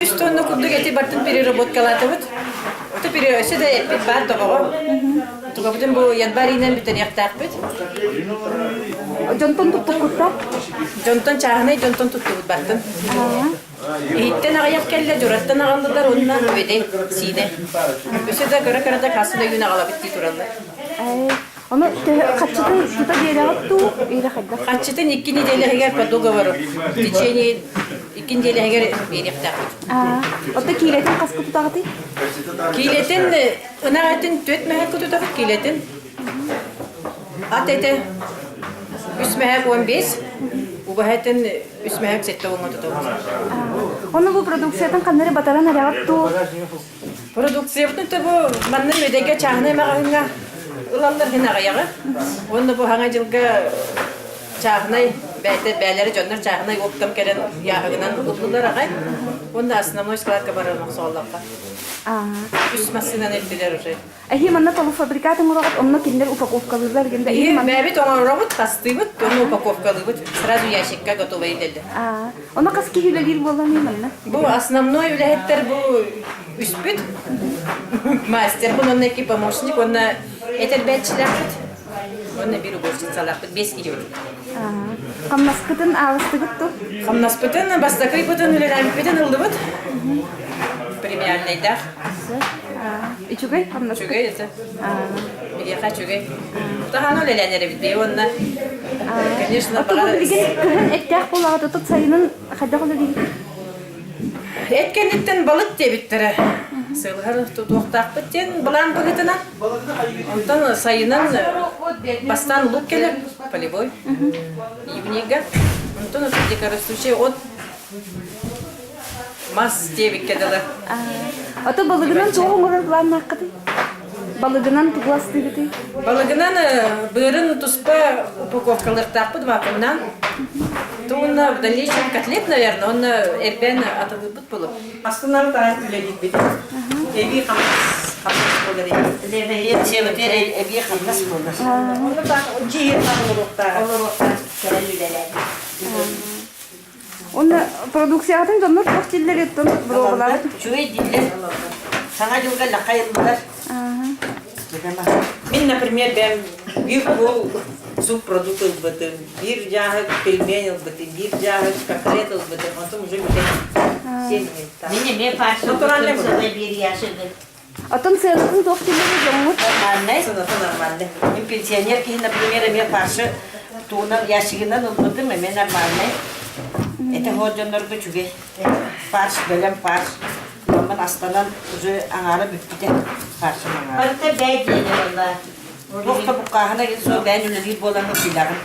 Üstünde kunduk eti baktın biri robot kalatımız. O da biri öse de bir bar tokağı. Tokağı bu yanbar inen bir tane yaktak bit. Jonton tuttuk kutta. Jonton çağınay jonton tuttuk baktın. İhitten ayak kelle jurattan ağaldılar ondan öde sine. Öse de kara kara da kasında gün ağala bitti turallar. Onu kaçtı tuta diye yaptı. İyi kadar. Kaçtın ikini deli heger padoga var. Diceni ikinci deli heger bir yaktak. O da kiletin kaskı tutağı değil. Kiletin ınaatın tüet mehek tutak kiletin. At ete üst mehek 15. Ubahetin üst mehek 7 olma tutak. Onu bu prodüksiyondan kanları bataran ne yaptı? Produksiyonun tabu manın ödege çağına mağınga ulanlar hina ayağı. Onu bu hanga yılga çağına beyleri canlar çağına yoktam keren yağından utlular ağay. Onda aslında moşklar kabarmak soğallakta. Üst masından ettiler oraya. Ahi manna tabu fabrikatın olarak onunla kinler upakovkalılar gibi. İyi, mevcut ona robot kastıydı, onu upakovkalıdı. Sırada yaşıkka готова edildi. Ona kaskı hülelir bulamıyor manna. Bu основной ülehetler bu üspüt. Master bunun neki помощник, ona eter betçiler bit. Ona bir уборщица 5 kilo. Kamnaskıtın ağızlı gitti. Хамнаспытын бастакай бутын үлерәм битен ылды бут. Премиальныйда. İçugay kamnaskıt. Чугай это. Мидиха чугай. Таханы үлеләнәре бит бей онна. Конечно, Ото bu bilgin kırın ettiğ bulağı tutup sayının kadar olur değil. Etkendikten balık debittere. Sığılgar tutuqtaq bitten bulan bugitana. Ondan sayının bastan luk gelir. Полевой. Ивнига. Ondan декорастующий от мас дебик кедела. Ото балыгынан çoğu mırır bulan nakıdı. Балыгынан тугласты gibi. Балыгынан бырын туспа упаковкалар таппыт вакуумнан. То он в дальнейшем котлет, наверное, он эрбен атылып булып. Астынан да үлелик бит. Эби хамас болар. Леве чебетер эби хамас болар. Оны да жиер алырыкта. Алырыкта керел үлелер. Onu prodüksiyonun canlı çok çiller ettim. Buralar. Чуй дилер. Сага жылга лакайылдар. Мен, например, bir bu субпродукт ылбытым, bir жағы пельмень ылбытым, bir жағы котлет ылбытым, онтон уже битен. Мен Натуральный парсы bir yaşında. Atın sığınızın çok çiller ettim. Нормальный, сыносы нормальный. Мен пенсионер кейін, например, мен паршы туынан яшығынан ылбытым, мен нормальный. Это ходжанларды чуге. Парш, бөлем парш. Ben astanan уже аңары бүттіде паршым аңары. Parta bey dedi valla. Тоқта бұққағына келсе, бән үлелер боланы сыйлағын.